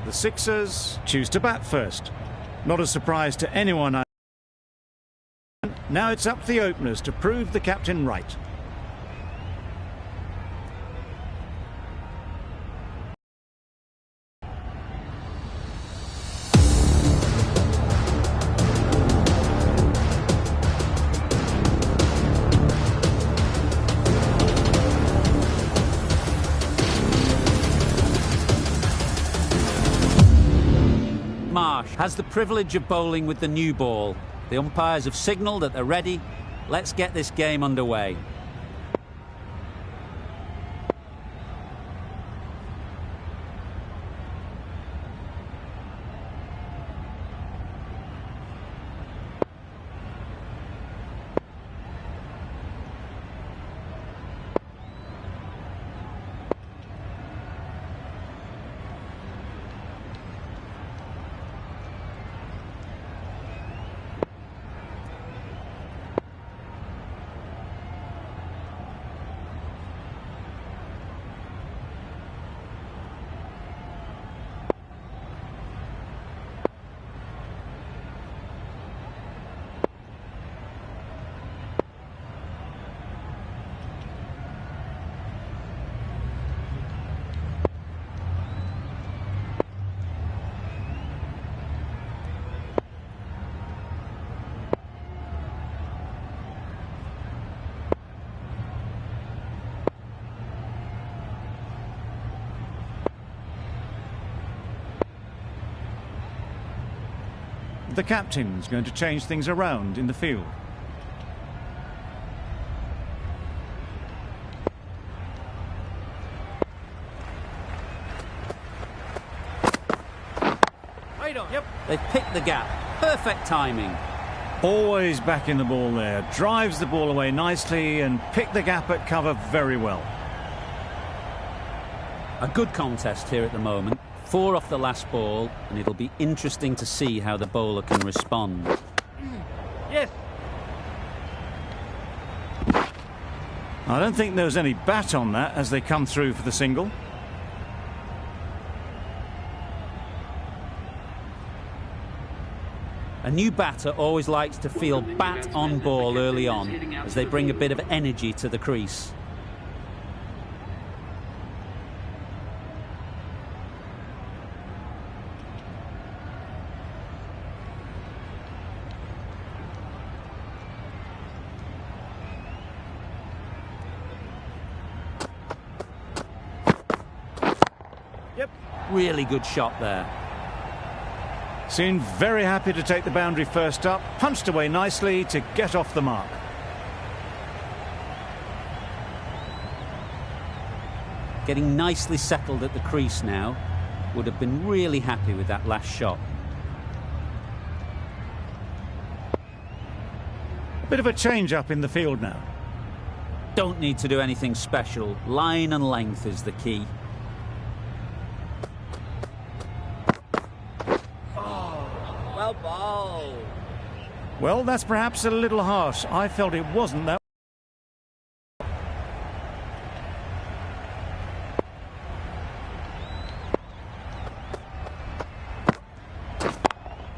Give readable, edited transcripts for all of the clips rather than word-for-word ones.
The Sixers choose to bat first. Not a surprise to anyone. Now it's up to the openers to prove the captain right. Marsh has the privilege of bowling with the new ball. The umpires have signalled that they're ready. Let's get this game underway. The captain's going to change things around in the field. Right on. Yep. They've picked the gap. Perfect timing. Always back in the ball there. Drives the ball away nicely and picked the gap at cover very well. A good contest here at the moment. 4 off the last ball, and it'll be interesting to see how the bowler can respond. Yes. I don't think there was any bat on that as they come through for the single. A new batter always likes to feel bat on ball early on, as they bring a bit of energy to the crease. Really good shot there. Seemed very happy to take the boundary first up. Punched away nicely to get off the mark. Getting nicely settled at the crease now. Would have been really happy with that last shot. A bit of a change up in the field now. Don't need to do anything special. Line and length is the key. Well bowled. Well, that's perhaps a little harsh. I felt it wasn't that.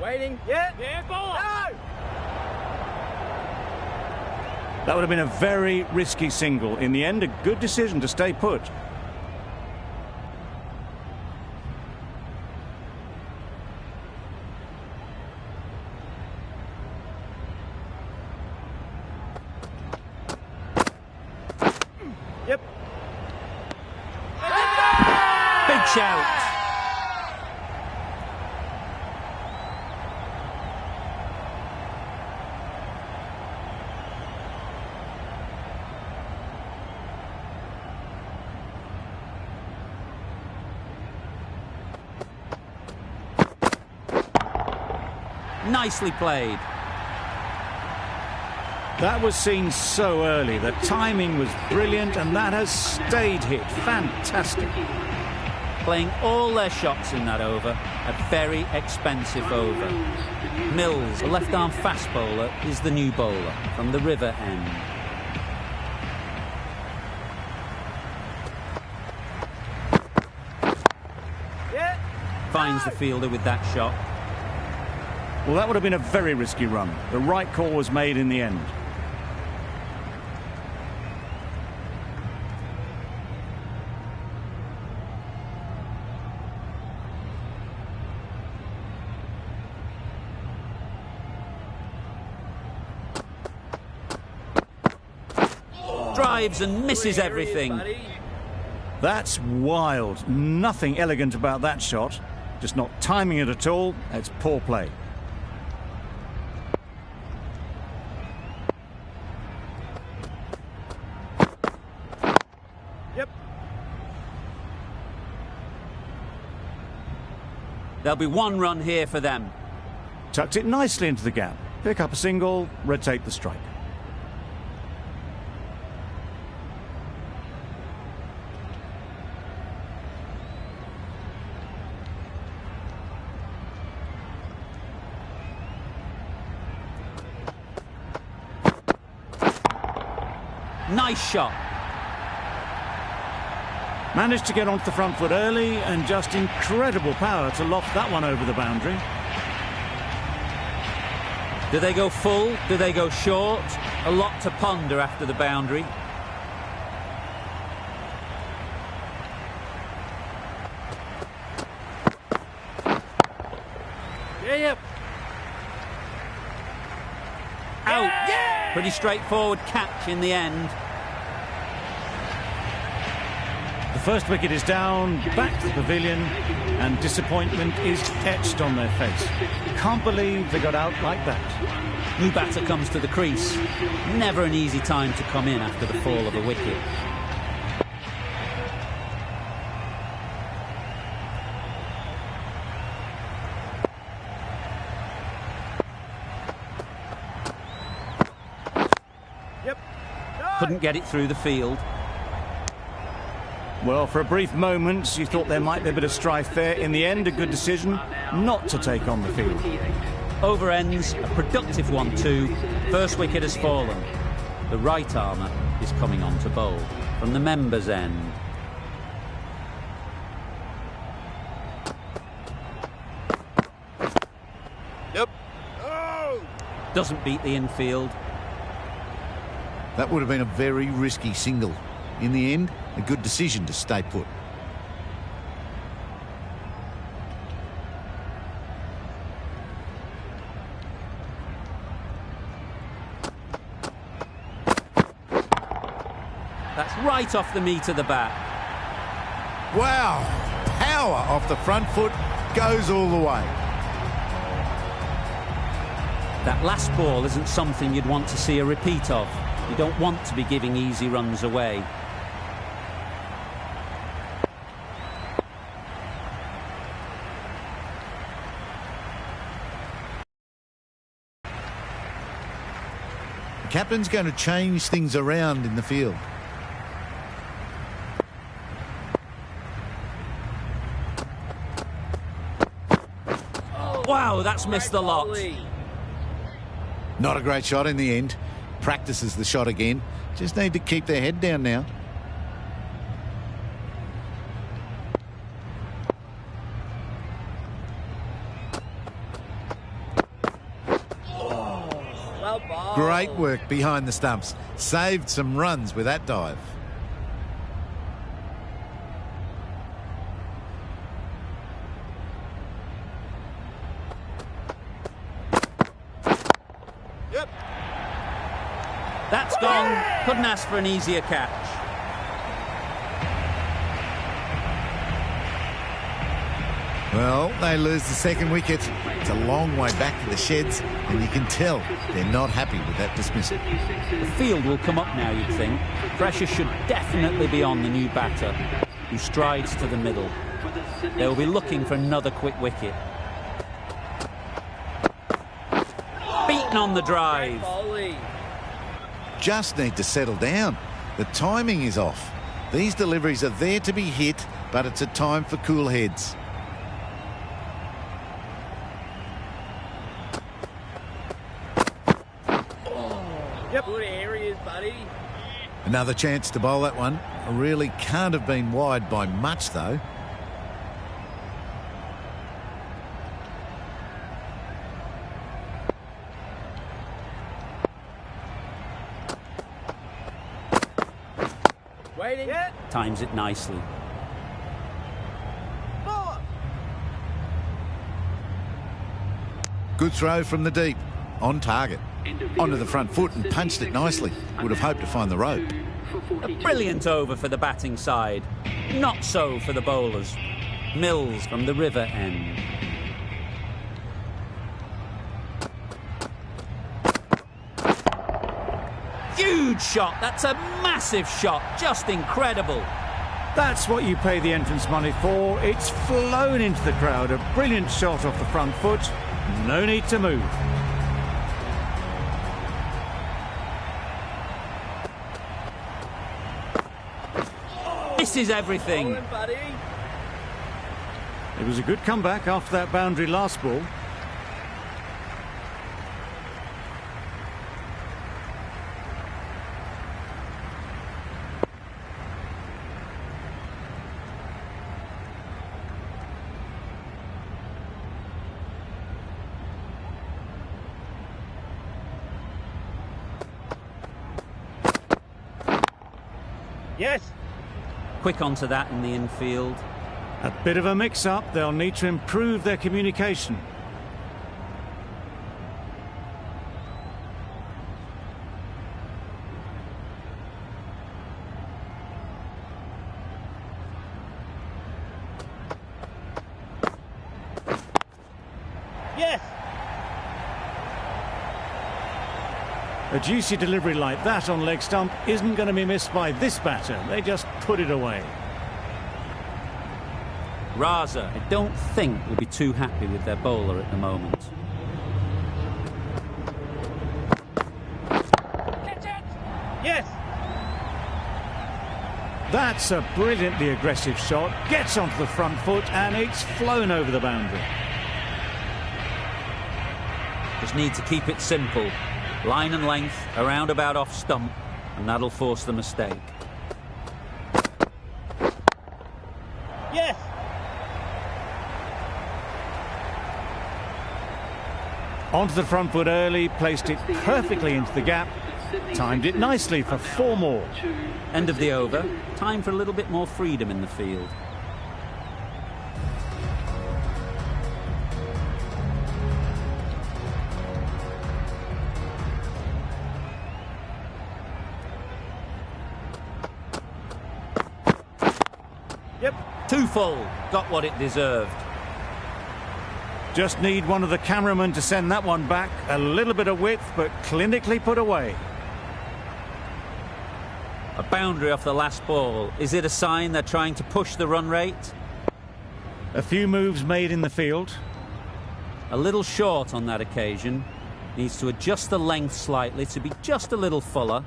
Waiting. Yeah. Yeah, ball. No. That would have been a very risky single. In the end, a good decision to stay put. Yep. Big shout. Nicely played. That was seen so early. The timing was brilliant and that has stayed hit. Fantastic. Playing all their shots in that over. A very expensive over. Mills, a left-arm fast bowler, is the new bowler from the River end. finds the fielder with that shot. Well, that would have been a very risky run. The right call was made in the end. Drives and misses everything. That's wild. Nothing elegant about that shot. Just not timing it at all. It's poor play. Yep. There'll be one run here for them. Tucked it nicely into the gap. Pick up a single, rotate the strike. Nice shot. Managed to get onto the front foot early and just incredible power to loft that one over the boundary. Do they go full? Do they go short? A lot to ponder after the boundary. Yep. Out. Yeah! Pretty straightforward catch in the end. The first wicket is down, back to the pavilion, and disappointment is etched on their face. Can't believe they got out like that. New batter comes to the crease. Never an easy time to come in after the fall of a wicket. Yep. Couldn't get it through the field. Well, for a brief moment, you thought there might be a bit of strife there. In the end, a good decision not to take on the field. Over ends, a productive 1-2. First wicket has fallen. The right armour is coming on to bowl from the members' end. Yep. Oh! Doesn't beat the infield. That would have been a very risky single. In the end, a good decision to stay put. That's right off the meat of the bat. Wow! Power off the front foot, goes all the way. That last ball isn't something you'd want to see a repeat of. You don't want to be giving easy runs away. The captain's going to change things around in the field. Wow, that's missed the lot. Not a great shot in the end. Practices the shot again. Just need to keep their head down now. Well ball. Great work behind the stumps. Saved some runs with that dive. Yep. That's gone. Couldn't ask for an easier catch. Well, they lose the second wicket. It's a long way back to the sheds, and you can tell they're not happy with that dismissal. The field will come up now, you'd think. Pressure should definitely be on the new batter, who strides to the middle. They'll be looking for another quick wicket. Beaten on the drive. Just need to settle down. The timing is off. These deliveries are there to be hit, but it's a time for cool heads. Yep. Good areas, buddy. Another chance to bowl that one. Really can't have been wide by much, though. Waiting. Yeah. Times it nicely. Ball. Good throw from the deep. On target. Onto the front foot and punched it nicely. Would have hoped to find the rope. A brilliant over for the batting side. Not so for the bowlers. Mills from the river end. Huge shot. That's a massive shot. Just incredible. That's what you pay the entrance money for. It's flown into the crowd. A brilliant shot off the front foot. No need to move. This is everything. Bowling, buddy. It was a good comeback after that boundary last ball. Yes. Quick onto that in the infield. A bit of a mix-up. They'll need to improve their communication. Yes. A juicy delivery like that on leg stump isn't going to be missed by this batter. They just put it away. Raza, I don't think, will be too happy with their bowler at the moment. Yes. That's a brilliantly aggressive shot. Gets onto the front foot and it's flown over the boundary. Just need to keep it simple. Line and length, around about off stump, and that'll force the mistake. Yes. Onto the front foot early, placed it perfectly into the gap, timed it nicely for 4 more. End of the over. Time for a little bit more freedom in the field. Yep. Too full. Got what it deserved. Just need one of the cameramen to send that one back. A little bit of width, but clinically put away. A boundary off the last ball. Is it a sign they're trying to push the run rate? A few moves made in the field. A little short on that occasion. Needs to adjust the length slightly to be just a little fuller.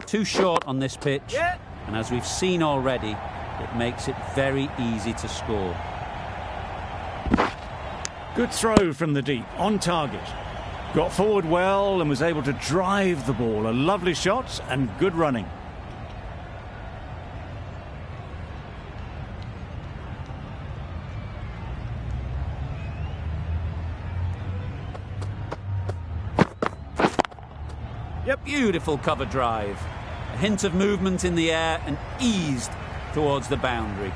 Too short on this pitch. Yeah. And as we've seen already, it makes it very easy to score. Good throw from the deep, on target. Got forward well and was able to drive the ball. A lovely shot and good running. Yep, beautiful cover drive. A hint of movement in the air and eased towards the boundary.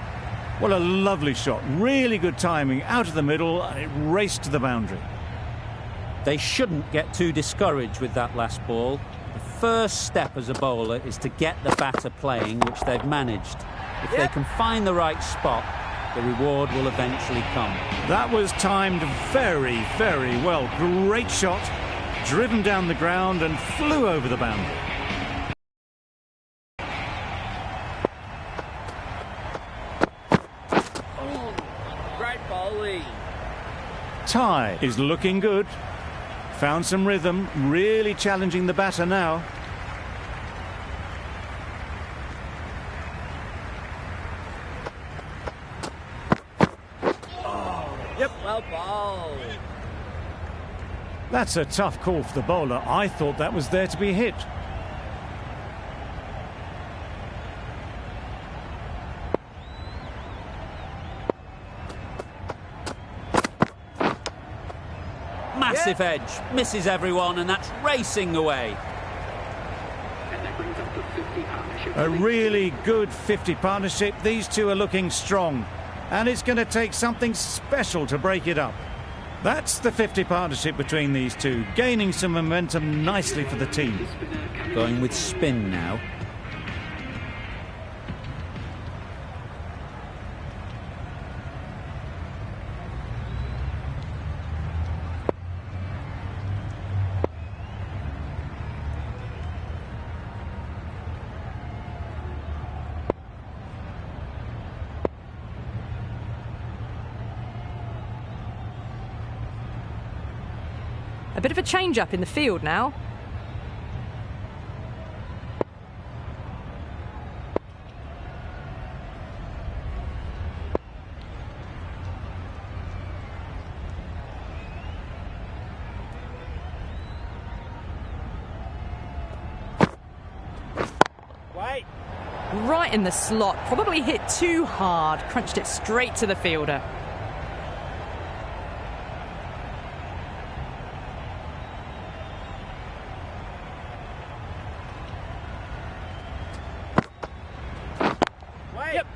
Well, a lovely shot. Really good timing. Out of the middle and it raced to the boundary. They shouldn't get too discouraged with that last ball. The first step as a bowler is to get the batter playing, which they've managed. If they can find the right spot, the reward will eventually come. That was timed very, very well. Great shot. Driven down the ground and flew over the boundary. Great bowling. Ty is looking good. Found some rhythm, really challenging the batter now. Yep. Well bowled. That's a tough call for the bowler. I thought that was there to be hit. Massive edge, misses everyone, and that's racing away. And that brings up to 50 Amish. A really good 50 partnership. These two are looking strong, and it's going to take something special to break it up. That's the 50 partnership between these two, gaining some momentum nicely for the team. Going with spin now. A bit of a change-up in the field now. Wait. Right in the slot. Probably hit too hard. Crunched it straight to the fielder. Yep.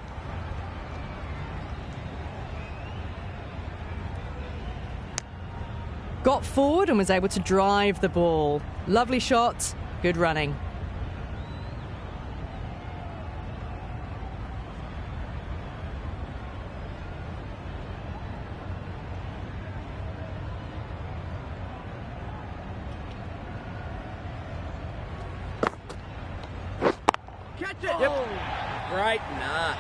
Got forward and was able to drive the ball. Lovely shot, good running. Catch it. Yep. Right, nah.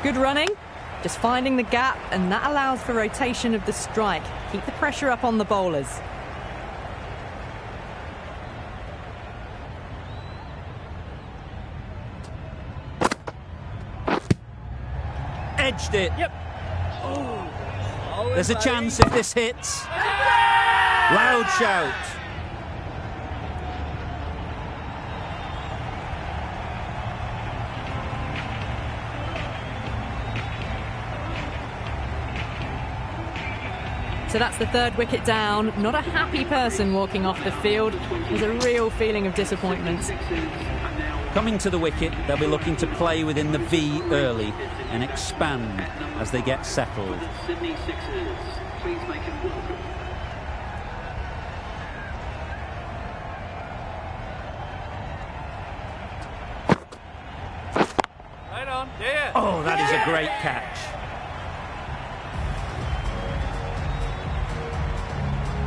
Good running, just finding the gap, and that allows for rotation of the strike. Keep the pressure up on the bowlers. Edged it. Yep. Oh. There's a chance if this hits. Loud shout. So that's the third wicket down. Not a happy person walking off the field. There's a real feeling of disappointment. Coming to the wicket, they'll be looking to play within the V early and expand as they get settled. Sydney Sixers, please make him welcome. Right on. Yeah. Oh, that is a great catch.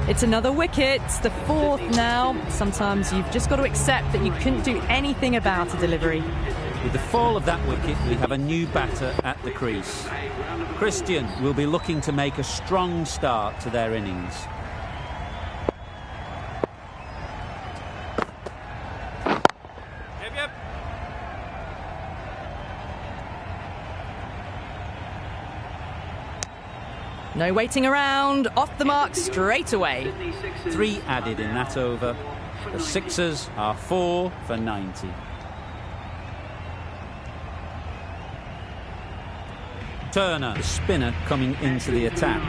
It's another wicket, it's the fourth now. Sometimes you've just got to accept that you couldn't do anything about a delivery. With the fall of that wicket, we have a new batter at the crease. Christian will be looking to make a strong start to their innings. Yep, yep. No waiting around, off the mark straight away. 3 added in that over. The Sixers are 4 for 90. Turner, the spinner, coming into the attack.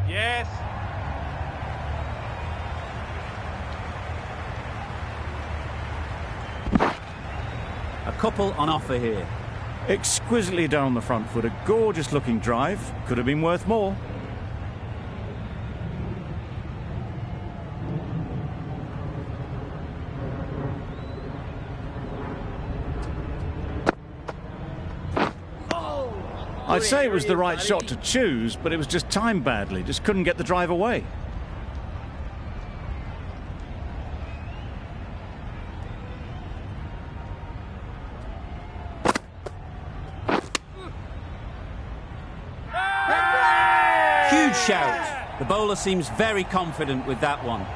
Yes. A couple on offer here. Exquisitely down the front foot, a gorgeous looking drive. Could have been worth more. I'd say it was the right shot to choose, but it was just timed badly. Just couldn't get the drive away. Huge shout. The bowler seems very confident with that one.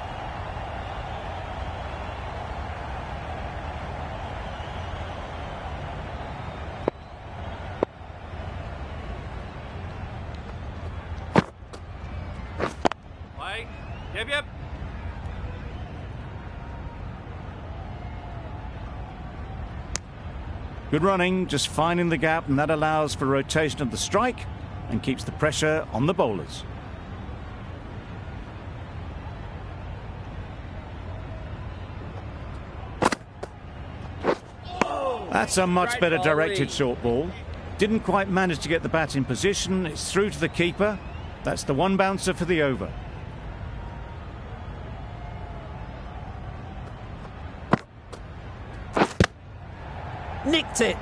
Wait. Yep, yep. Good running, just finding the gap, and that allows for rotation of the strike and keeps the pressure on the bowlers. That's a much better directed short ball. Didn't quite manage to get the bat in position. It's through to the keeper. That's the one bouncer for the over. Nicked it.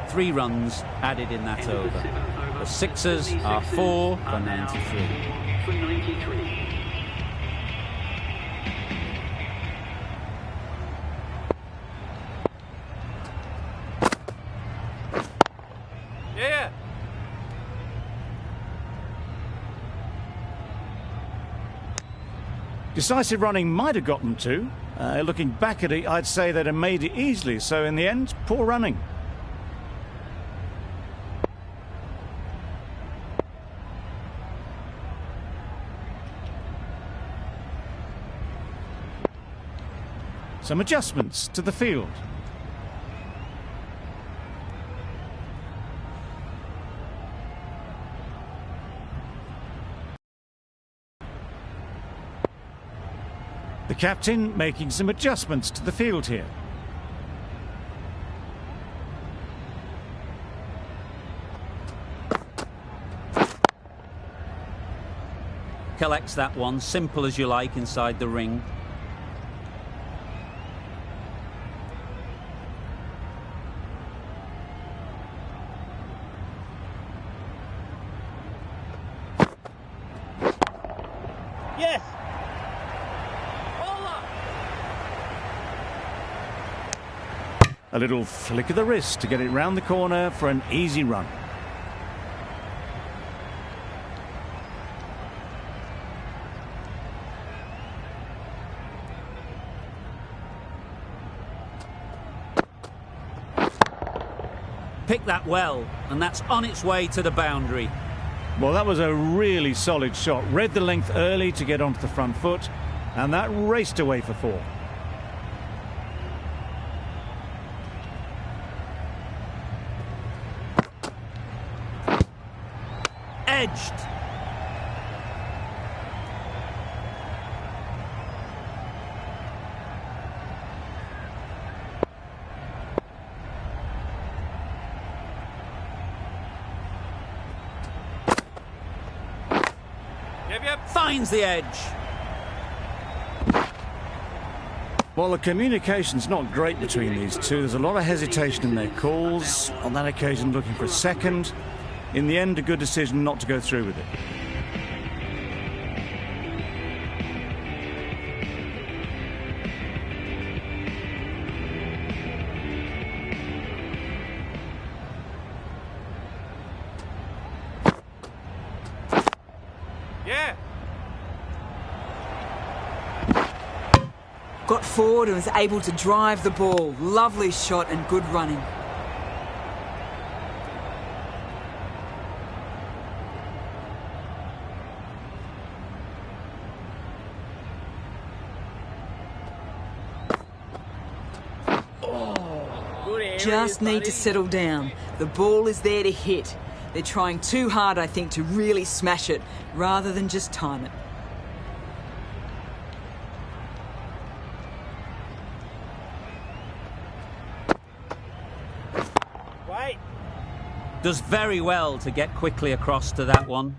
3 runs added in that over. The Sixers are 4 for 93. For 93. Yeah. Decisive running might have got them to. Looking back at it, I'd say they'd have made it easily. So in the end, poor running. Some adjustments to the field. The captain making some adjustments to the field here. Collects that one, simple as you like, inside the ring. Yes. A little flick of the wrist to get it round the corner for an easy run. Picked that well, and that's on its way to the boundary. Well, that was a really solid shot. Read the length early to get onto the front foot, and that raced away for 4. Edged. Finds the edge. Well, the communication's not great between these two. There's a lot of hesitation in their calls. On that occasion, looking for a second. In the end, a good decision not to go through with it. Yeah. Got forward and was able to drive the ball. Lovely shot and good running. Just need to settle down. The ball is there to hit. They're trying too hard, I think, to really smash it, rather than just time it. Wait. Does very well to get quickly across to that one.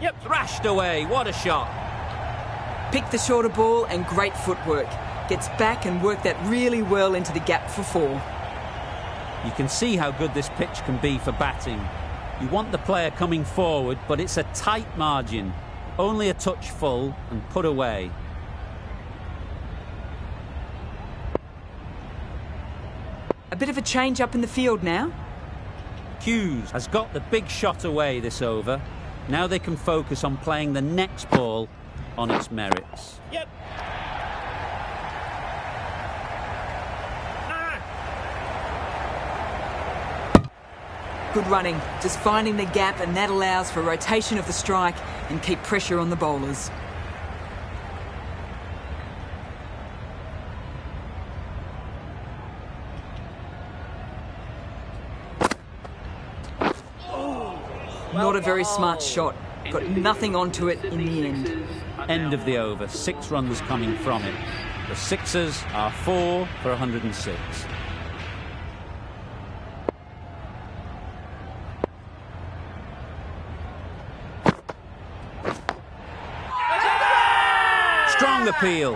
Yep. Thrashed away. What a shot. Picked the shorter ball and great footwork. Gets back and worked that really well into the gap for 4. You can see how good this pitch can be for batting. You want the player coming forward, but it's a tight margin. Only a touch full and put away. A bit of a change up in the field now. Hughes has got the big shot away this over. Now they can focus on playing the next ball on its merits. Yep. Good running, just finding the gap, and that allows for rotation of the strike and keep pressure on the bowlers. Not a very smart shot. Got nothing onto it in the end. End of the over, 6 runs coming from it. The Sixers are 4 for 106. Strong appeal.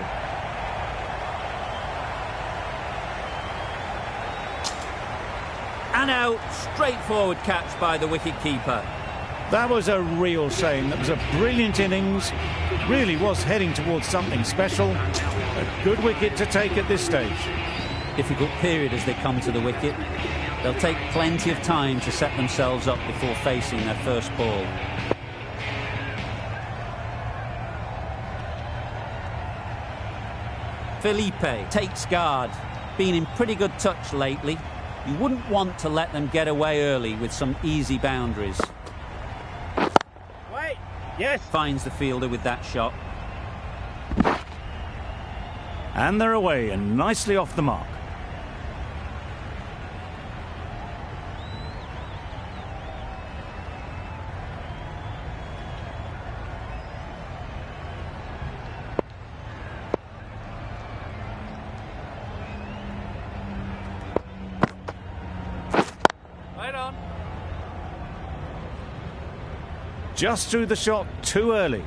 And out, straightforward catch by the wicket-keeper. That was a real shame. That was a brilliant innings. Really was heading towards something special. A good wicket to take at this stage. Difficult period as they come to the wicket. They'll take plenty of time to set themselves up before facing their first ball. Felipe takes guard. Been in pretty good touch lately. You wouldn't want to let them get away early with some easy boundaries. Wait. Yes. Finds the fielder with that shot. And they're away and nicely off the mark. Just threw the shot too early.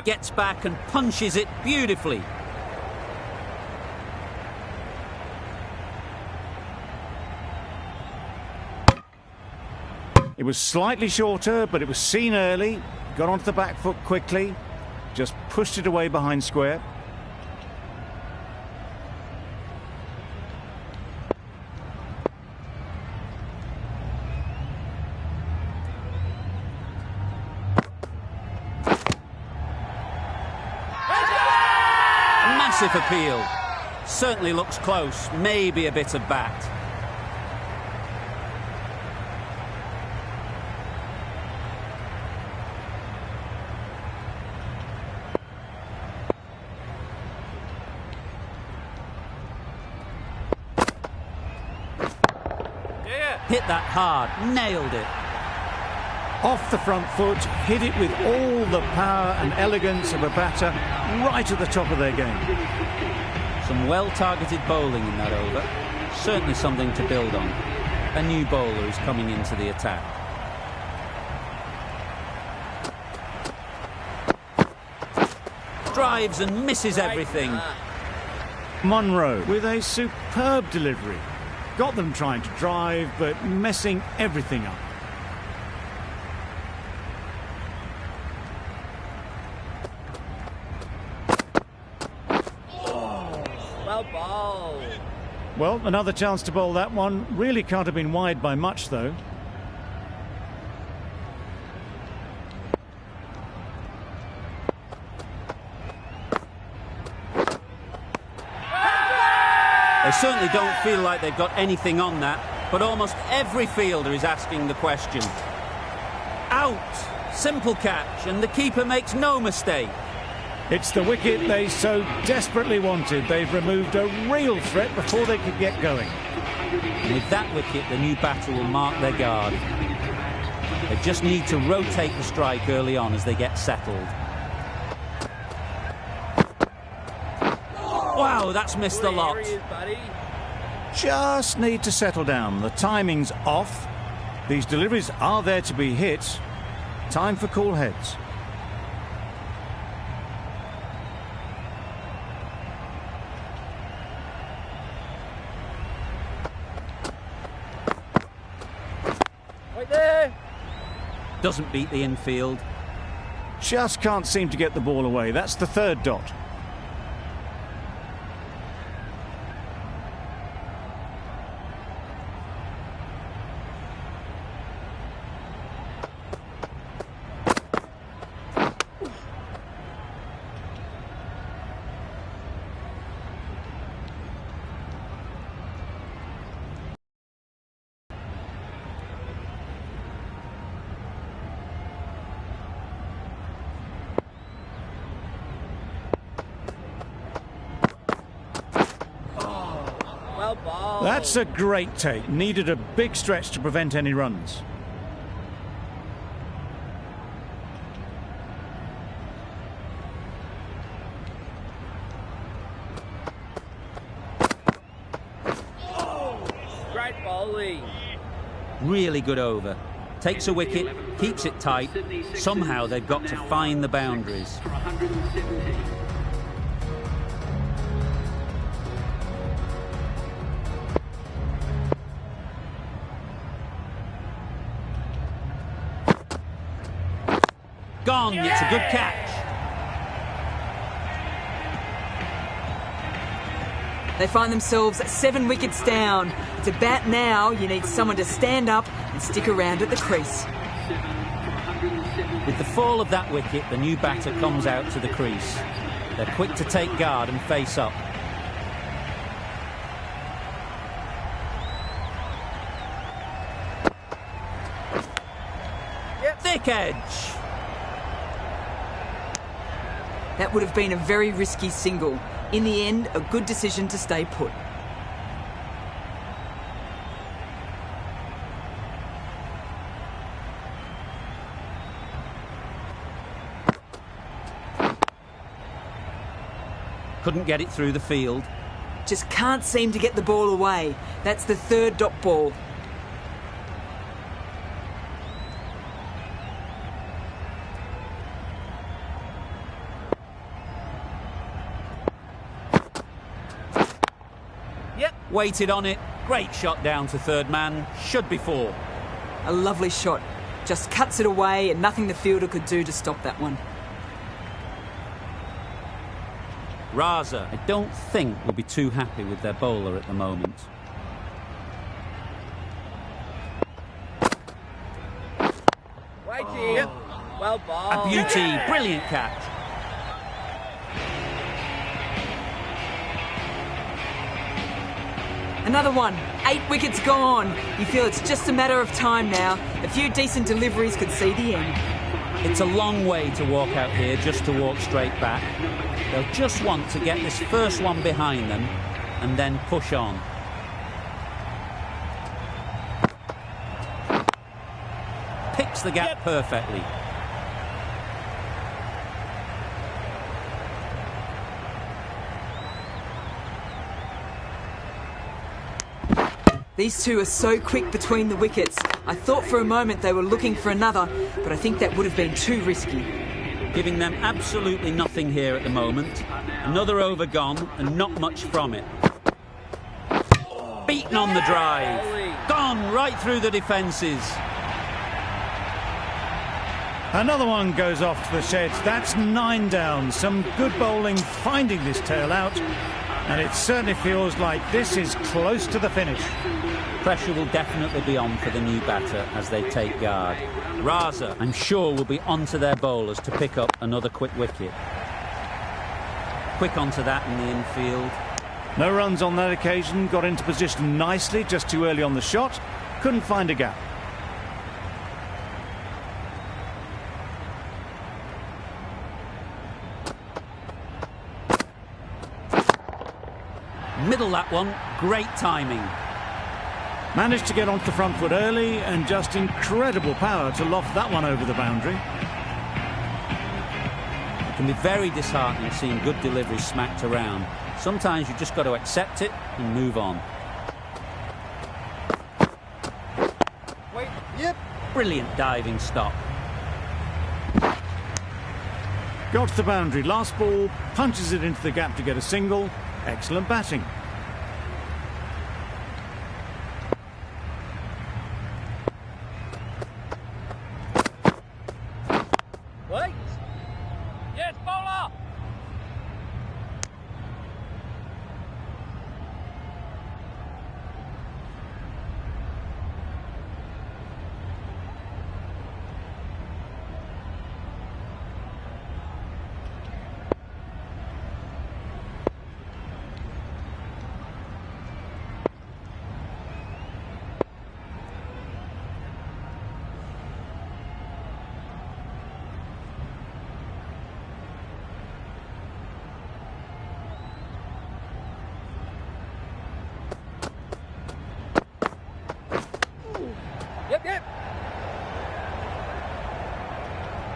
Gets back and punches it beautifully. It was slightly shorter, but it was seen early. Got onto the back foot quickly. Just pushed it away behind square. Massive appeal. Certainly looks close. Maybe a bit of bat. Hit that hard, nailed it. Off the front foot, hit it with all the power and elegance of a batter right at the top of their game. Some well-targeted bowling in that over. Certainly something to build on. A new bowler is coming into the attack. Drives and misses everything. Monroe with a superb delivery. Got them trying to drive, but messing everything up. Well bowled. Well, another chance to bowl that one. Really can't have been wide by much, though. They certainly don't feel like they've got anything on that, but almost every fielder is asking the question. Out! Simple catch, and the keeper makes no mistake. It's the wicket they so desperately wanted. They've removed a real threat before they could get going. And with that wicket, the new batter will mark their guard. They just need to rotate the strike early on as they get settled. Wow, that's missed a lot. Just need to settle down. The timing's off. These deliveries are there to be hit. Time for cool heads. Right there. Doesn't beat the infield. Just can't seem to get the ball away. That's the third dot. Well bowled. That's a great take. Needed a big stretch to prevent any runs. Great bowling. Really good over. Takes a wicket, keeps it tight. Somehow they've got to find the boundaries. For 117. Gone. It's a good catch. They find themselves 7 wickets down. To bat now, you need someone to stand up and stick around at the crease. 7 for 117. With the fall of that wicket, the new batter comes out to the crease. They're quick to take guard and face up. Thick edge. That would have been a very risky single. In the end, a good decision to stay put. Couldn't get it through the field. Just can't seem to get the ball away. That's the third dot ball. Waited on it. Great shot down to third man. Should be 4. A lovely shot. Just cuts it away and nothing the fielder could do to stop that one. Raza, I don't think, will be too happy with their bowler at the moment. Waiting. Well bowled. A beauty. Brilliant catch. Another one. 8 wickets gone. You feel it's just a matter of time now. A few decent deliveries could see the end. It's a long way to walk out here just to walk straight back. They'll just want to get this first one behind them and then push on. Picks the gap perfectly. These two are so quick between the wickets. I thought for a moment they were looking for another, but I think that would have been too risky. Giving them absolutely nothing here at the moment. Another over gone and not much from it. Beaten on the drive. Gone right through the defences. Another one goes off to the sheds. That's 9 down. Some good bowling finding this tail out. And it certainly feels like this is close to the finish. Pressure will definitely be on for the new batter as they take guard. Raza, I'm sure, will be onto their bowlers to pick up another quick wicket. Quick onto that in the infield. No runs on that occasion. Got into position nicely, just too early on the shot. Couldn't find a gap. Middle that one. Great timing. Managed to get onto the front foot early and just incredible power to loft that one over the boundary. It can be very disheartening seeing good delivery smacked around. Sometimes you've just got to accept it and move on. Brilliant diving stop. Got to the boundary. Last ball, punches it into the gap to get a single. Excellent batting. Wait. Yes, bowler.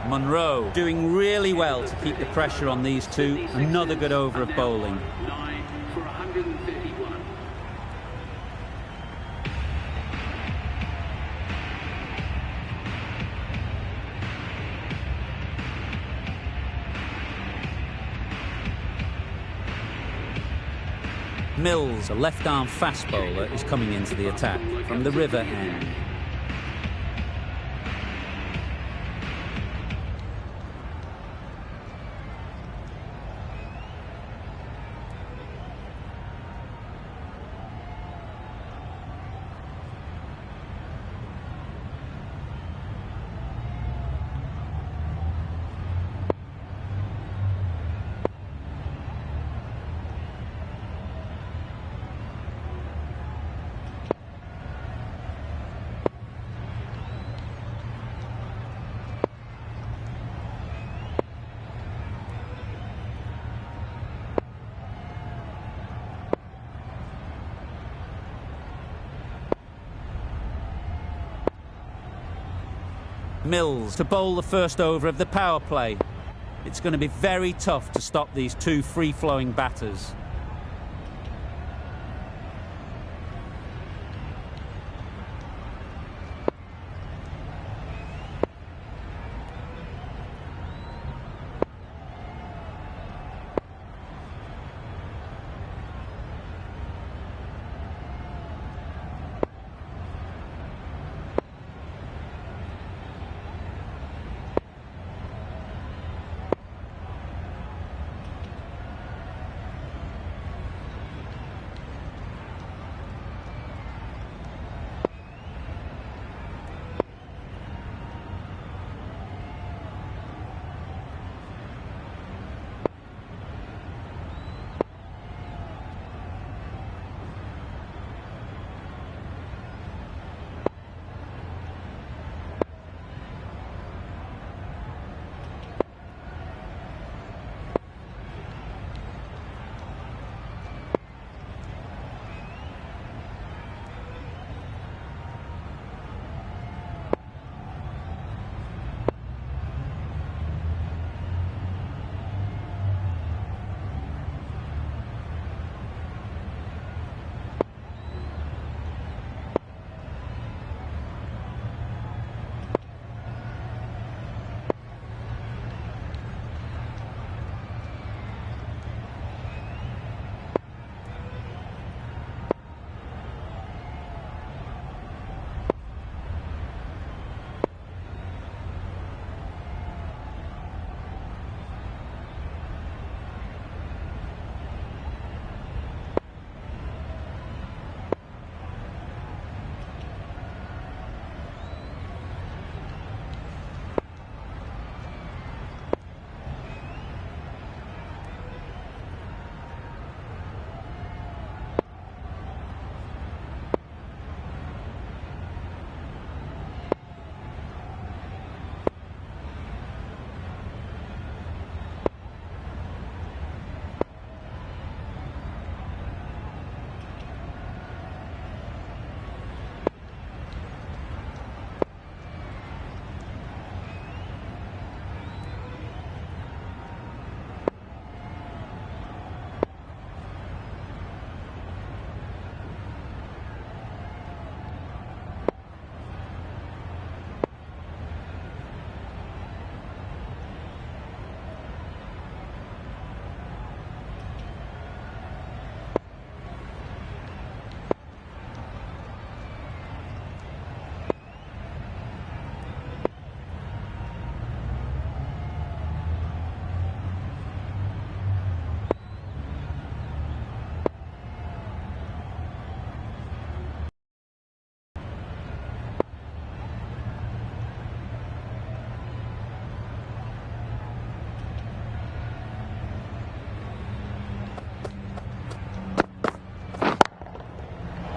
Monroe doing really well to keep the pressure on these two. Another good over of bowling. 9 for 131. Mills, a left-arm fast bowler, is coming into the attack from the river end. Mills to bowl the first over of the power play. It's going to be very tough to stop these two free-flowing batters.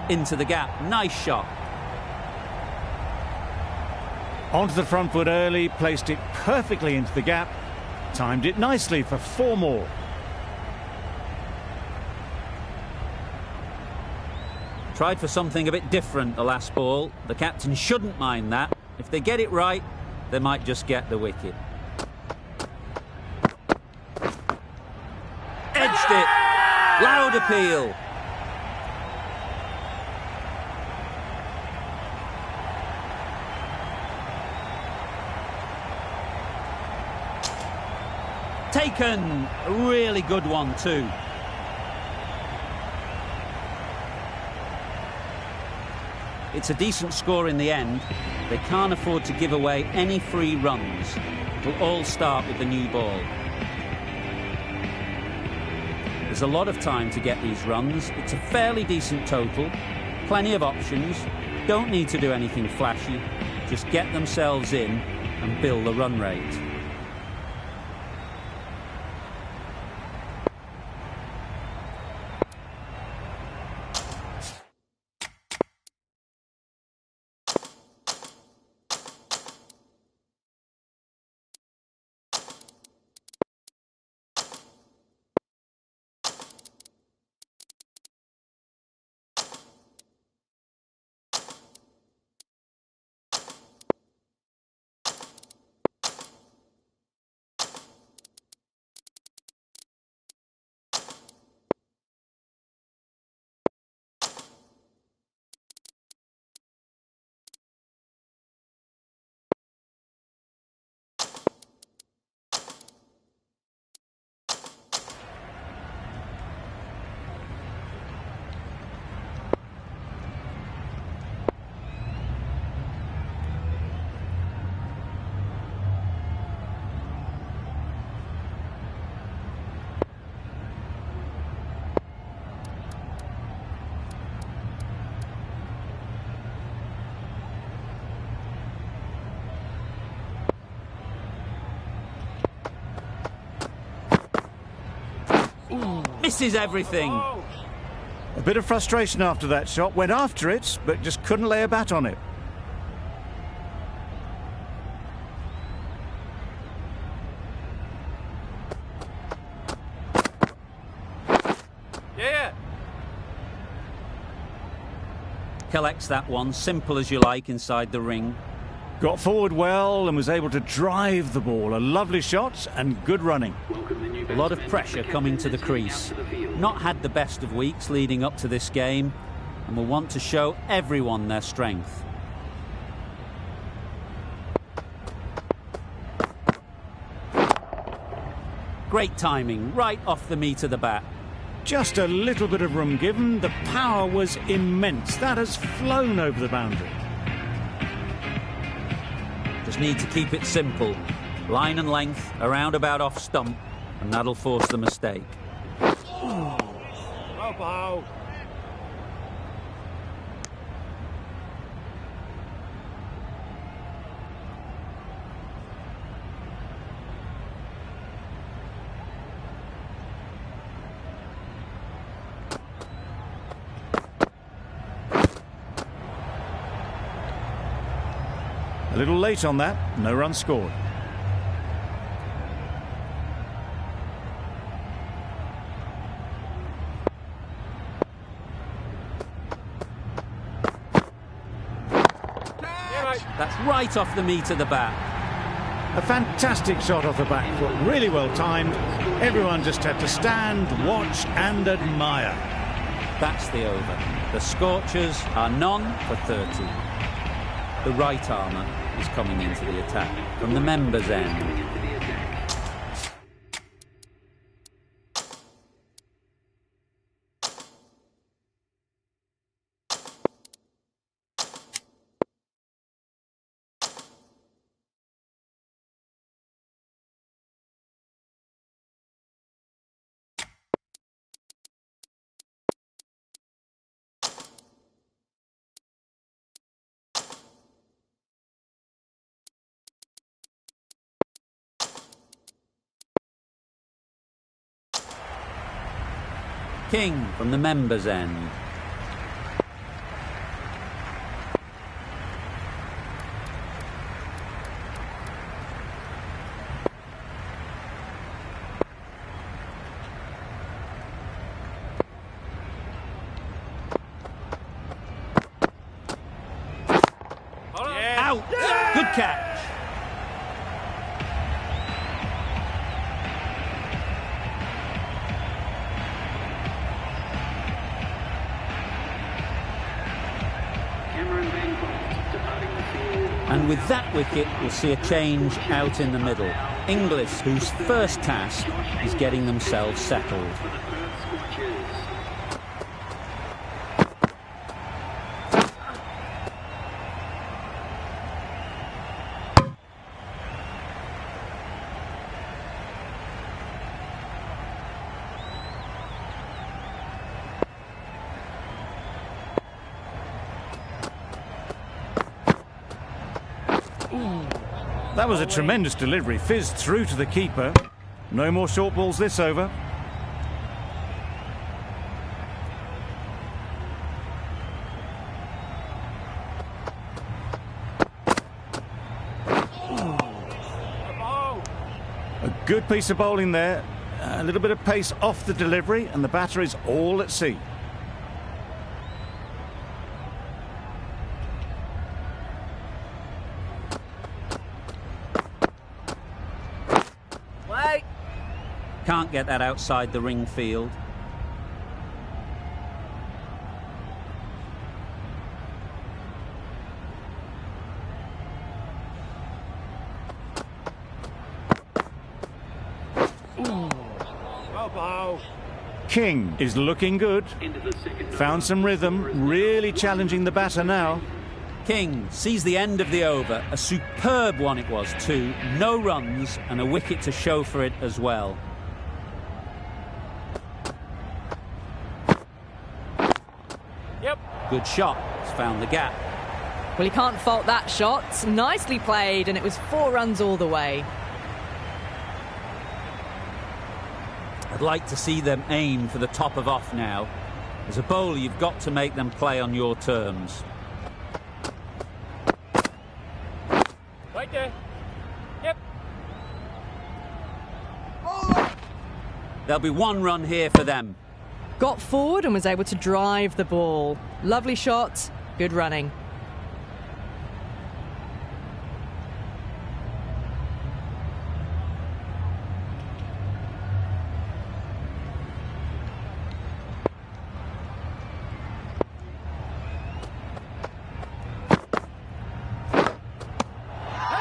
Into the gap. Nice shot. Onto the front foot early, placed it perfectly into the gap, timed it nicely for 4 more. Tried for something a bit different the last ball. The captain shouldn't mind that. If they get it right, they might just get the wicket. it. Loud appeal. Taken. A really good one too. It's a decent score in the end. They can't afford to give away any free runs. It'll all start with the new ball. There's a lot of time to get these runs. It's a fairly decent total. Plenty of options. Don't need to do anything flashy. Just get themselves in and build the run rate. Misses everything. A bit of frustration after that shot. Went after it, but just couldn't lay a bat on it. Yeah. Collects that one, simple as you like, inside the ring. Got forward well and was able to drive the ball. A lovely shot and good running. A lot of pressure coming to the crease. Not had the best of weeks leading up to this game and will want to show everyone their strength. Great timing, right off the meat of the bat. Just a little bit of room given. The power was immense. That has flown over the boundary. Just need to keep it simple. Line and length, around about off stump, and that'll force the mistake. Bravo. A little late on that. No run scored. That's right off the meat of the bat. A fantastic shot off the back foot, really well timed. Everyone just had to stand, watch and admire. That's the over. The Scorchers are none for 30. The right armour is coming into the attack from the members' end. King from the members' end. Out! Good catch. And with that wicket, we'll see a change out in the middle. Inglis, whose first task is getting themselves settled. That was a tremendous delivery, fizzed through to the keeper. No more short balls this over. A good piece of bowling there. A little bit of pace off the delivery, and the batter is all at sea. Can't get that outside the ring field. King is looking good. Found some rhythm, really challenging the batter now. King sees the end of the over. A superb one it was too. No runs and a wicket to show for it as well. Good shot. It's found the gap. Well, you can't fault that shot. Nicely played, and it was 4 runs all the way. I'd like to see them aim for the top of off now. As a bowler, you've got to make them play on your terms. Right there. Yep. There'll be 1 run here for them. Got forward and was able to drive the ball. Lovely shot, good running.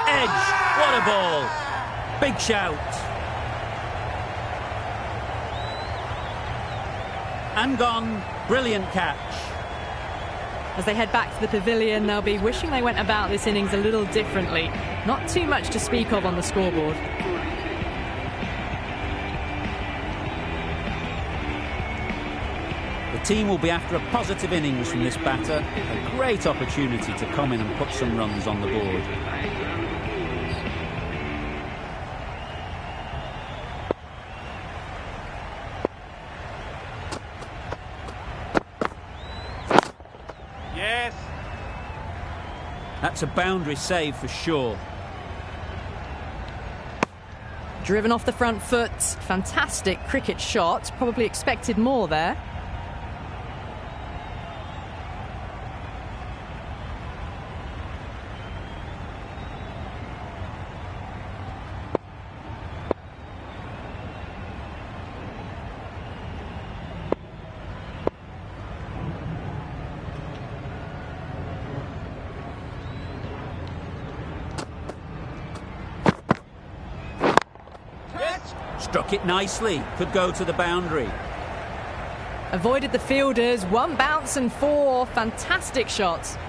Edge, what a ball. Big shout. And gone. Brilliant catch. As they head back to the pavilion, they'll be wishing they went about this innings a little differently. Not too much to speak of on the scoreboard. The team will be after a positive innings from this batter. A great opportunity to come in and put some runs on the board. Yes. That's a boundary save for sure. Driven off the front foot. Fantastic cricket shot. Probably expected more there. Struck it nicely. Could go to the boundary. Avoided the fielders. 1 bounce and 4. Fantastic shots.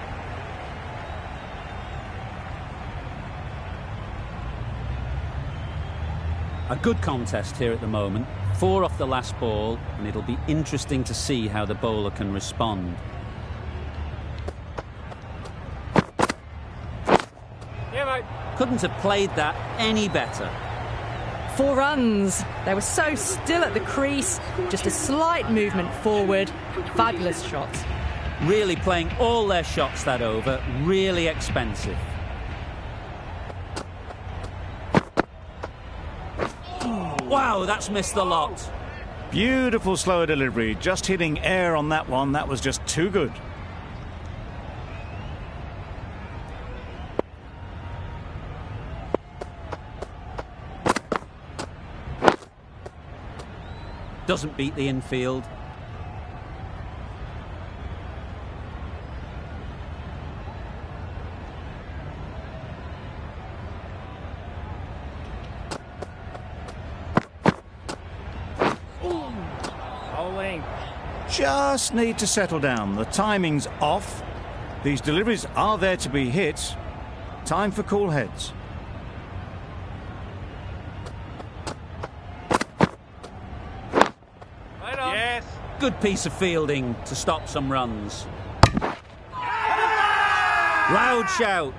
A good contest here at the moment. 4 off the last ball, and it'll be interesting to see how the bowler can respond. Yeah, mate. Couldn't have played that any better. 4 runs. They were so still at the crease. Just a slight movement forward. Fabulous shots. Really playing all their shots that over. Really expensive. Wow, that's missed the lot. Beautiful slower delivery. Just hitting air on that one. That was just too good. Doesn't beat the infield. Just need to settle down. The timing's off. These deliveries are there to be hit. Time for cool heads. Right on. Yes. Good piece of fielding to stop some runs. Loud shout.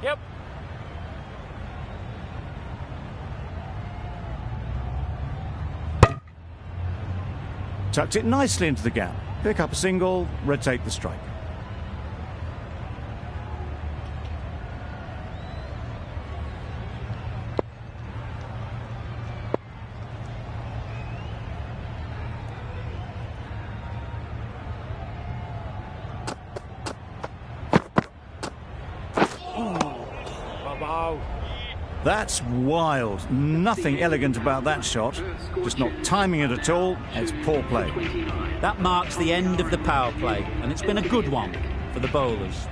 Yep. Tucked it nicely into the gap. Pick up a single, rotate the strike. That's wild. Nothing elegant about that shot. Just not timing it at all. It's poor play. That marks the end of the power play, and it's been a good one for the bowlers.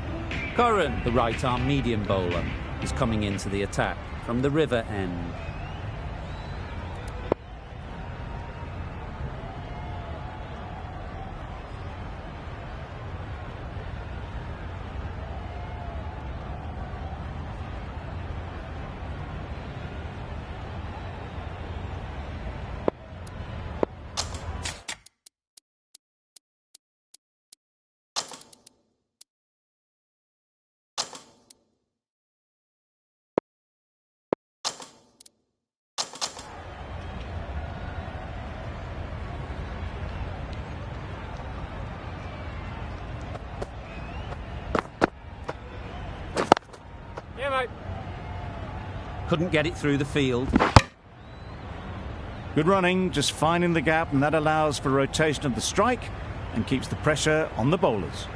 Curran, the right-arm medium bowler, is coming into the attack from the river end. Yeah, mate. Couldn't get it through the field. Good running, just finding the gap, and that allows for rotation of the strike and keeps the pressure on the bowlers.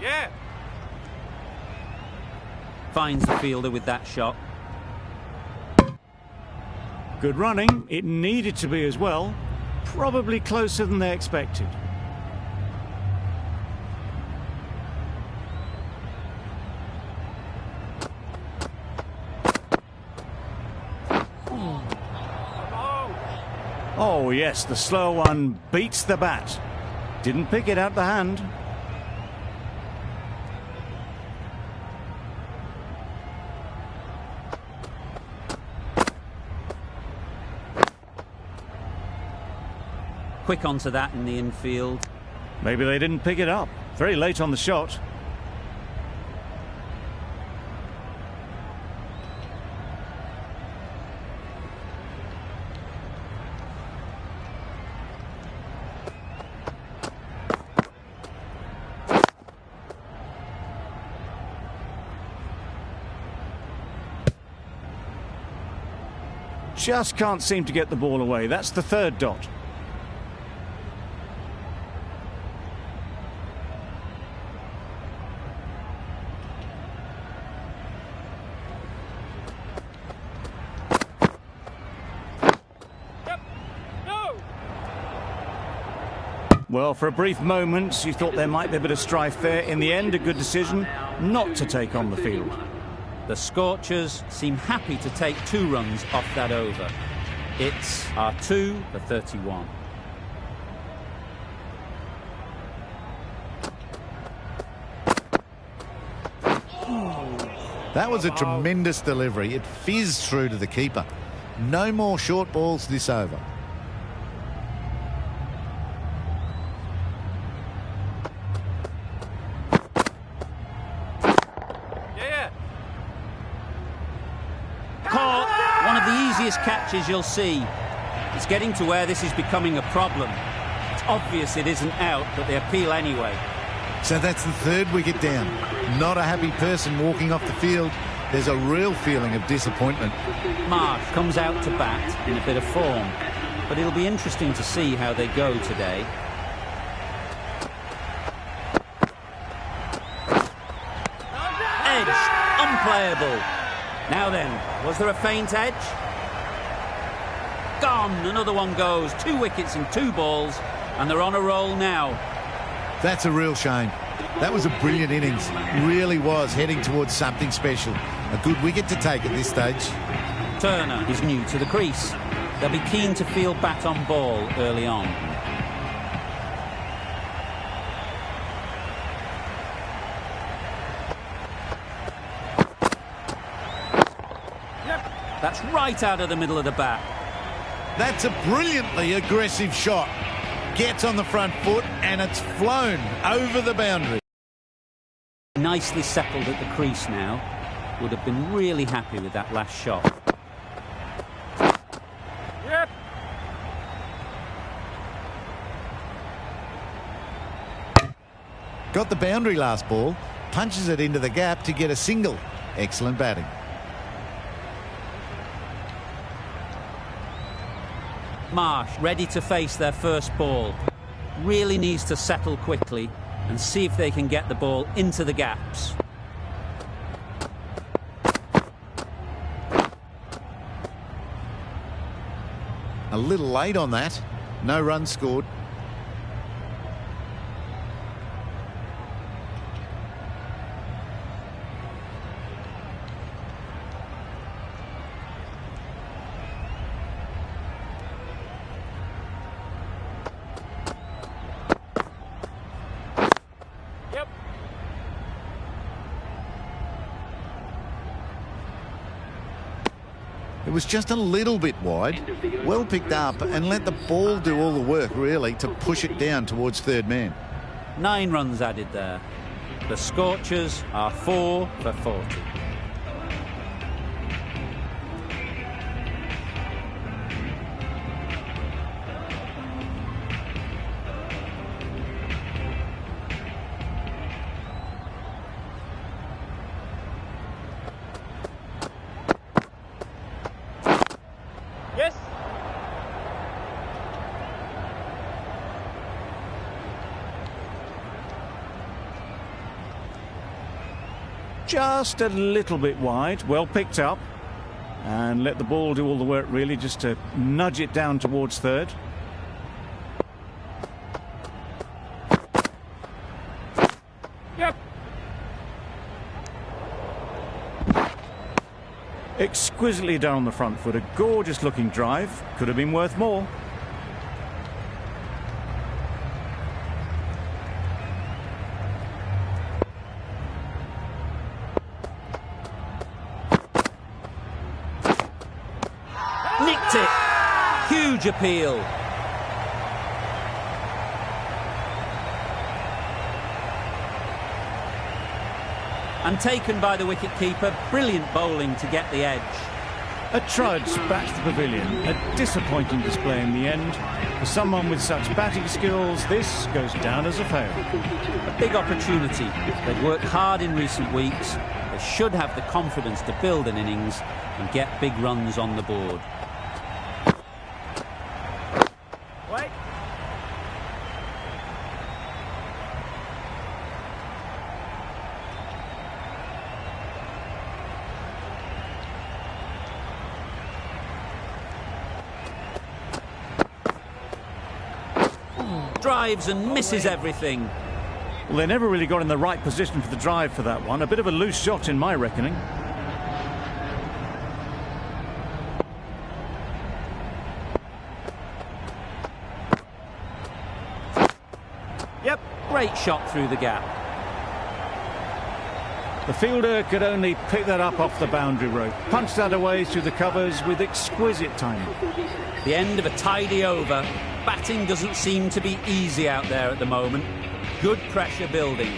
Yeah. Finds the fielder with that shot. Good running. It needed to be as well. Probably closer than they expected. Oh, yes, the slow one beats the bat. Didn't pick it out the hand. Quick onto that in the infield. Maybe they didn't pick it up. Very late on the shot. Just can't seem to get the ball away. That's the third dot. Well, for a brief moment, you thought there might be a bit of strife there. In the end, a good decision not to take on the field. The Scorchers seem happy to take 2 runs off that over. It's R2 for 31. That was a tremendous delivery. It fizzed through to the keeper. No more short balls this over. Catches you'll see. It's getting to where this is becoming a problem. It's obvious it isn't out, but they appeal anyway. So that's the 3rd wicket down. Not a happy person walking off the field. There's a real feeling of disappointment. Marsh comes out to bat in a bit of form, but it'll be interesting to see how they go today. Edged, unplayable. Now then, was there a faint edge? Gone. Another one goes. 2 wickets in 2 balls, and they're on a roll now. That's a real shame. That was a brilliant innings. Really was heading towards something special. A good wicket to take at this stage. Turner is new to the crease. They'll be keen to field bat on ball early on. That's right out of the middle of the bat. That's a brilliantly aggressive shot. Gets on the front foot and it's flown over the boundary. Nicely settled at the crease now. Would have been really happy with that last shot. Yep. Got the boundary last ball. Punches it into the gap to get a single. Excellent batting. Marsh ready to face their first ball. Really needs to settle quickly and see if they can get the ball into the gaps. A little late on that. No runs scored. Yep. It was just a little bit wide. Well picked up and let the ball do all the work, really, to push it down towards third man. 9 runs added there. The Scorchers are 4 for 40. Yes. Just a little bit wide. Well picked up. And let the ball do all the work, really, just to nudge it down towards third. Yep. Exquisitely down the front foot. A gorgeous looking drive. Could have been worth more. Nicked it. Huge appeal. And taken by the wicket-keeper. Brilliant bowling to get the edge. A trudge back to the pavilion. A disappointing display in the end. For someone with such batting skills, this goes down as a fail. A big opportunity. They've worked hard in recent weeks. They should have the confidence to build an innings and get big runs on the board. Wait. Drives and misses everything. Well, they never really got in the right position for the drive for that one. A bit of a loose shot in my reckoning. Yep. Great shot through the gap. The fielder could only pick that up off the boundary rope. Punched that away through the covers with exquisite timing. The end of a tidy over. Batting doesn't seem to be easy out there at the moment. Good pressure building.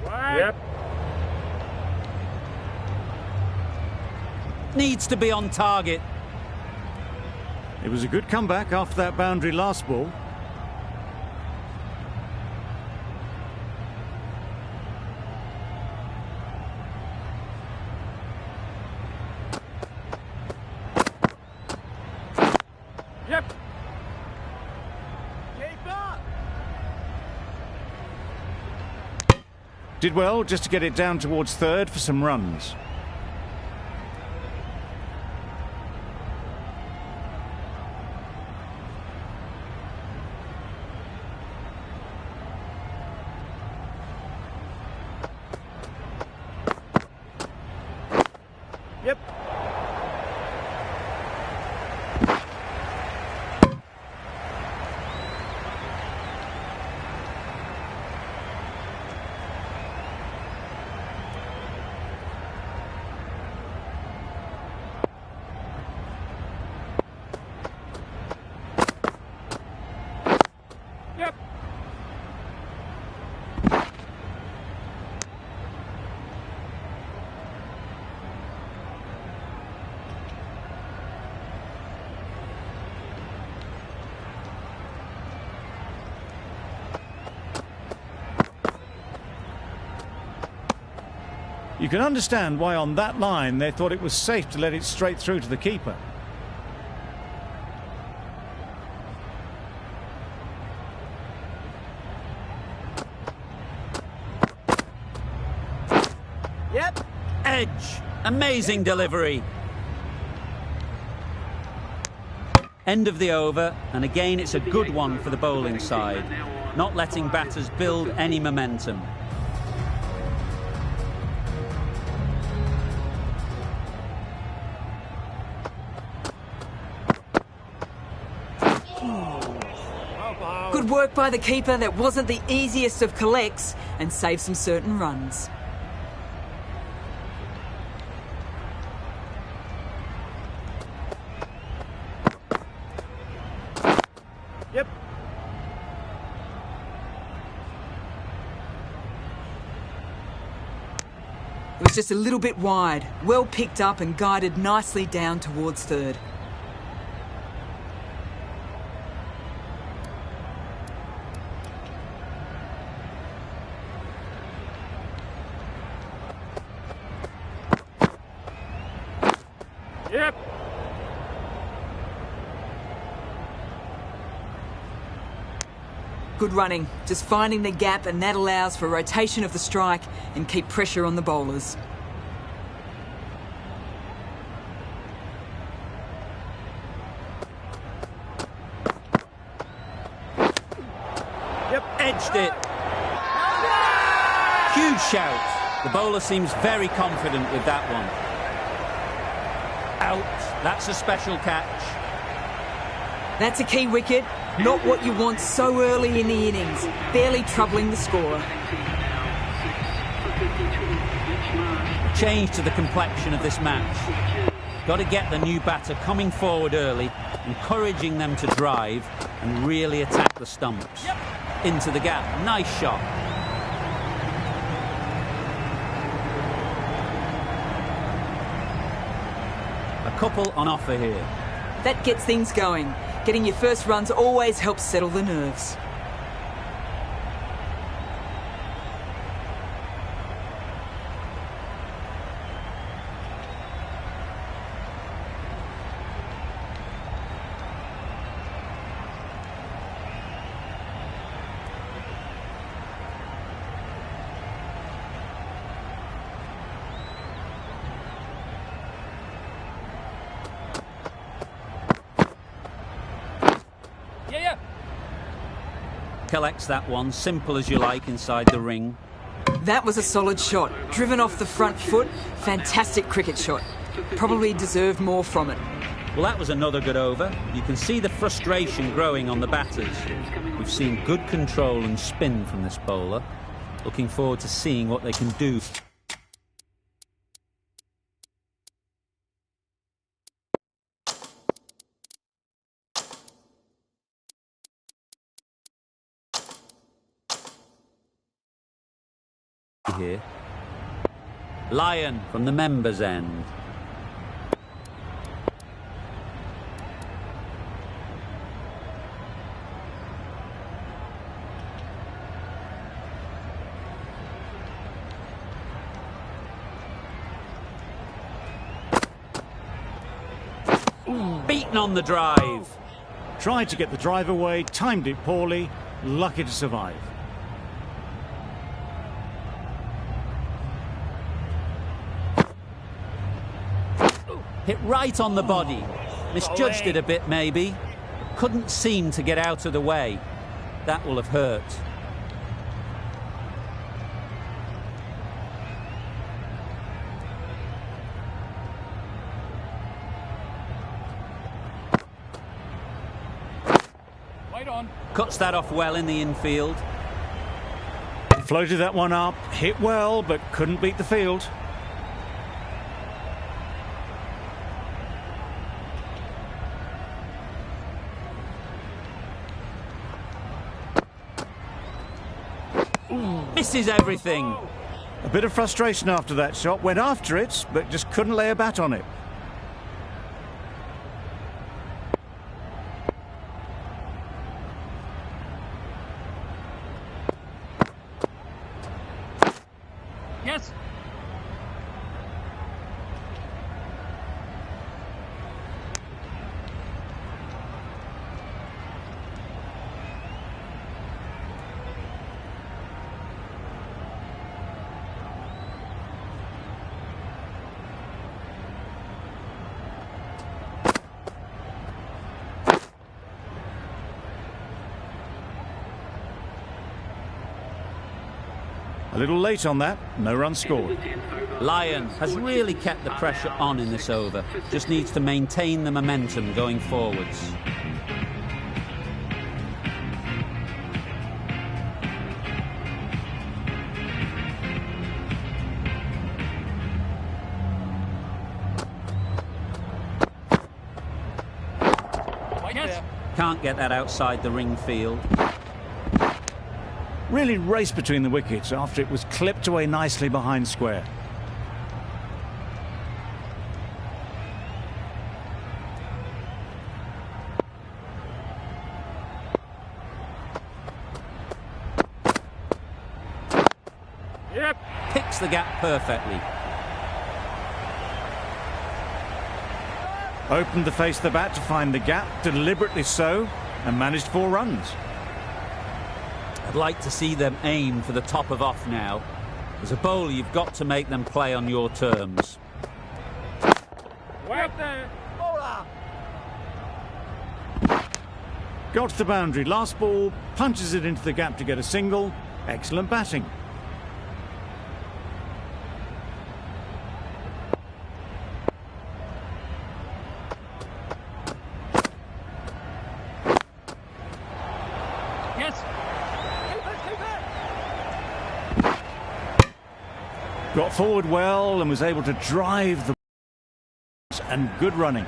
Yep. Needs to be on target. It was a good comeback after that boundary last ball. Did well just to get it down towards third for some runs. Yep. Yep. You can understand why on that line they thought it was safe to let it straight through to the keeper. Yep. Edge. Amazing delivery. End of the over, and again it's a good one for the bowling side, not letting batters build any momentum. Good work by the keeper. That wasn't the easiest of collects and saved some certain runs. Yep. It was just a little bit wide, well picked up and guided nicely down towards third. Yep. Good running, just finding the gap, and that allows for rotation of the strike and keep pressure on the bowlers. Yep. Edged it. Huge shout. The bowler seems very confident with that one. Out. That's a special catch. That's a key wicket. Not what you want so early in the innings. Barely troubling the scorer. Change to the complexion of this match. Got to get the new batter coming forward early, encouraging them to drive and really attack the stumps. Into the gap. Nice shot. A couple on offer here. That gets things going. Getting your first runs always helps settle the nerves. Collects that one, simple as you like, inside the ring. That was a solid shot. Driven off the front foot. Fantastic cricket shot. Probably deserved more from it. Well, that was another good over. You can see the frustration growing on the batters. We've seen good control and spin from this bowler. Looking forward to seeing what they can do. Here. Lyon from the members' end. Beaten on the drive. Tried to get the drive away, timed it poorly, lucky to survive. Hit right on the body. Misjudged it a bit, maybe. Couldn't seem to get out of the way. That will have hurt. Cuts that off well in the infield. Floated that one up, hit well, but couldn't beat the field. Misses everything. A bit of frustration after that shot. Went after it, but just couldn't lay a bat on it. Yes. A little late on that, no run scored. Lyon has really kept the pressure on in this over. Just needs to maintain the momentum going forwards. Can't get that outside the ring field. Really raced between the wickets after it was clipped away nicely behind square. Yep. Picks the gap perfectly. Opened the face of the bat to find the gap, deliberately so, and managed 4 runs. I'd like to see them aim for the top of off now. As a bowler, you've got to make them play on your terms. Whack there. Bowler. Got to the boundary. Last ball, punches it into the gap to get a single. Excellent batting. Got forward well and was able to drive the and good running.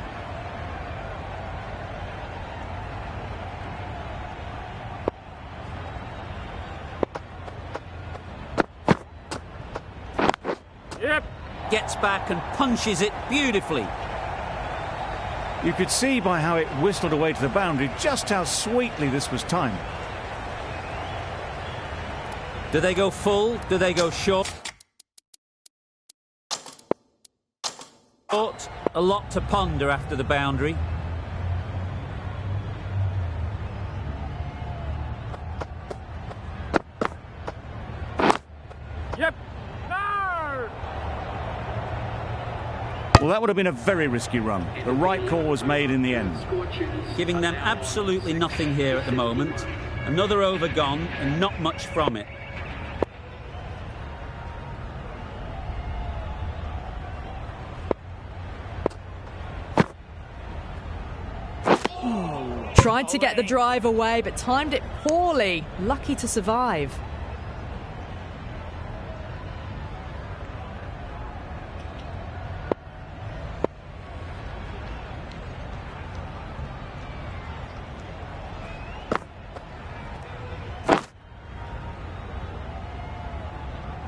Yep. Gets back and punches it beautifully. You could see by how it whistled away to the boundary just how sweetly this was timed. Do they go full? Do they go short? A lot to ponder after the boundary. Yep. No! Well, that would have been a very risky run. The right call was made in the end. Giving them absolutely nothing here at the moment. Another over gone and not much from it. Tried to get the drive away, but timed it poorly. Lucky to survive.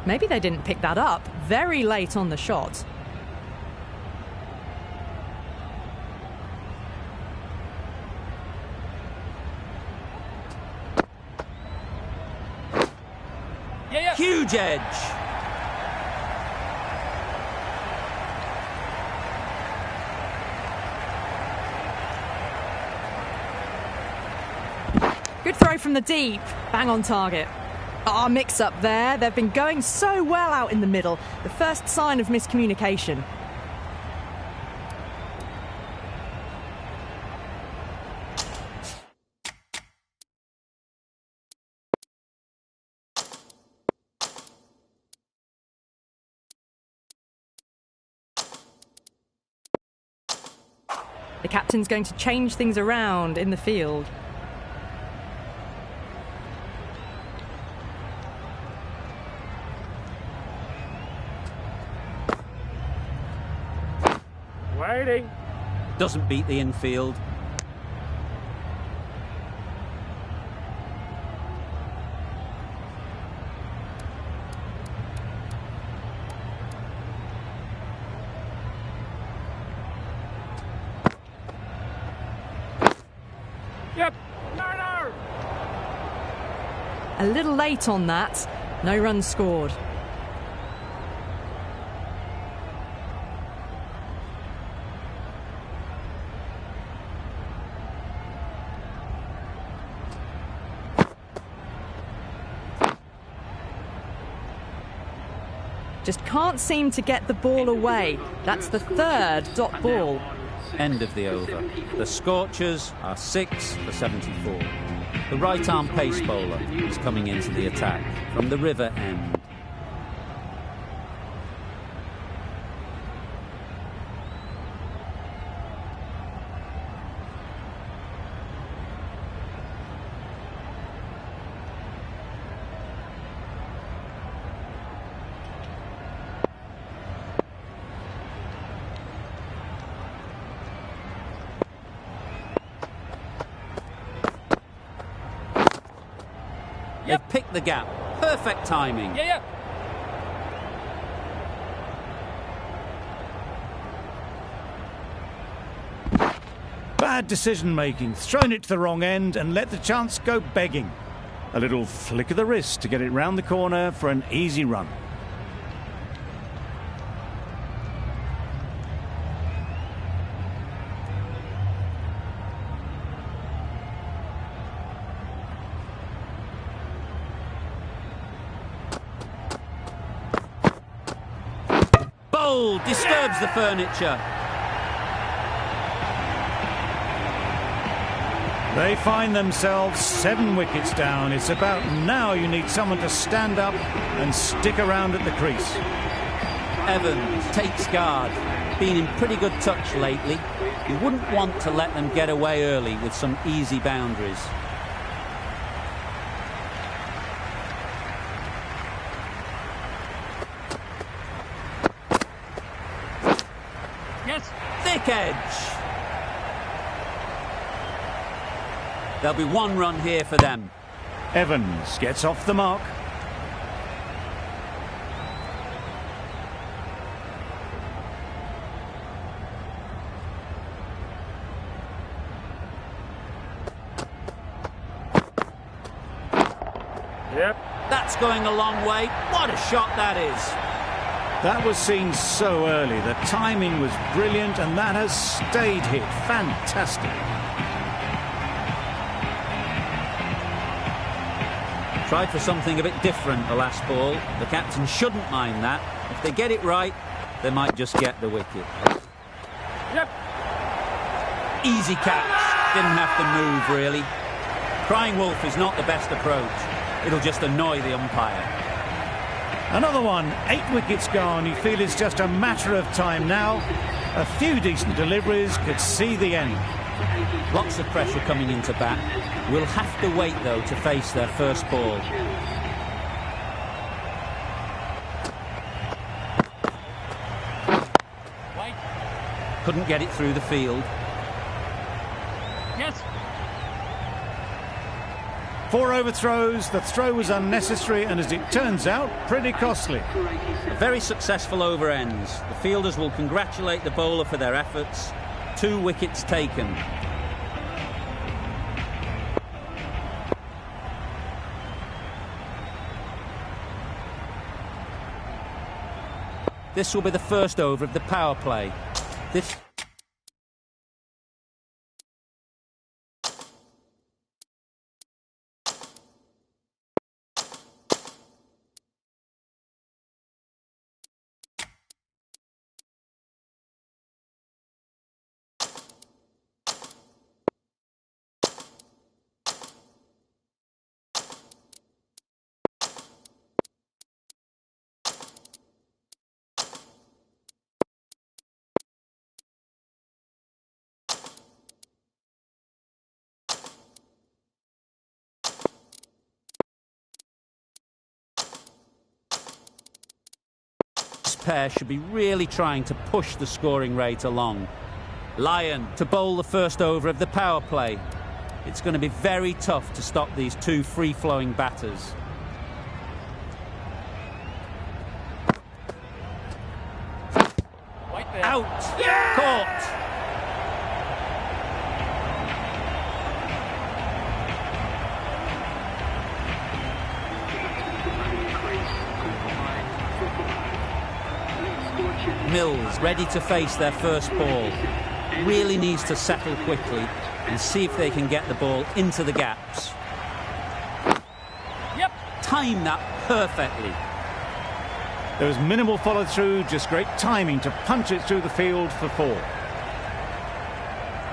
Maybe they didn't pick that up. Very late on the shot. Huge edge. Good throw from the deep. Bang on target. Ah, mix-up there. They've been going so well out in the middle. The first sign of miscommunication. The captain's going to change things around in the field. Waiting. Doesn't beat the infield. Yep. No. A little late on that. No runs scored. Just can't seem to get the ball away. That's the third dot ball. End of the over. The Scorchers are 6 for 74. The right-arm pace bowler is coming into the attack from the River end. They've picked the gap. Perfect timing. Yeah. Bad decision-making, thrown it to the wrong end and let the chance go begging. A little flick of the wrist to get it round the corner for an easy run. Bowl disturbs the furniture. They find themselves 7 wickets down. It's about now you need someone to stand up and stick around at the crease. Evans takes guard. Been in pretty good touch lately. You wouldn't want to let them get away early with some easy boundaries. Yes. Thick edge. There'll be 1 run here for them. Evans gets off the mark. Yep. That's going a long way. What a shot that is. That was seen so early. The timing was brilliant and that has stayed hit. Fantastic. Tried for something a bit different the last ball. The captain shouldn't mind that. If they get it right, they might just get the wicket. Yep. Easy catch. Didn't have to move, really. Crying wolf is not the best approach. It'll just annoy the umpire. Another one, 8 wickets gone. You feel it's just a matter of time now. A few decent deliveries could see the end. Lots of pressure coming into bat. Will have to wait, though, to face their first ball. Wait. Couldn't get it through the field. Yes. 4 overthrows. The throw was unnecessary and, as it turns out, pretty costly. A very successful over ends. The fielders will congratulate the bowler for their efforts. 2 wickets taken. This will be the first over of the power play. This pair should be really trying to push the scoring rate along. Lyon to bowl the first over of the power play. It's going to be very tough to stop these two free-flowing batters. Out! Yeah! Caught! Mills ready to face their first ball. Really needs to settle quickly and see if they can get the ball into the gaps. Yep. Time that perfectly. There was minimal follow-through, just great timing to punch it through the field for 4.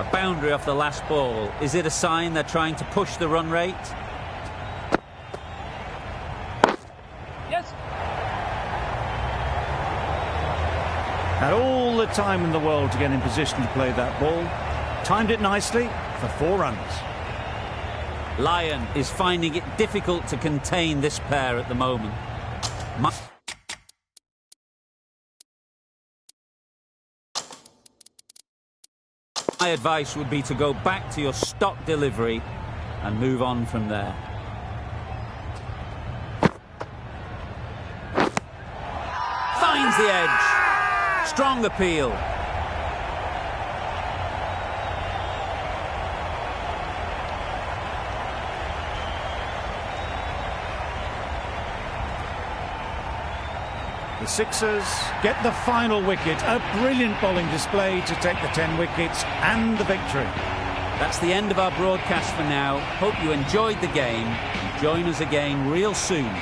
A boundary off the last ball. Is it a sign they're trying to push the run rate? Yes. Had all the time in the world to get in position to play that ball. Timed it nicely for 4 runs. Lyon is finding it difficult to contain this pair at the moment. My advice would be to go back to your stock delivery and move on from there. Finds the edge. Strong appeal. The Sixers get the final wicket. A brilliant bowling display to take the 10 wickets and the victory. That's the end of our broadcast for now. Hope you enjoyed the game. Join us again real soon.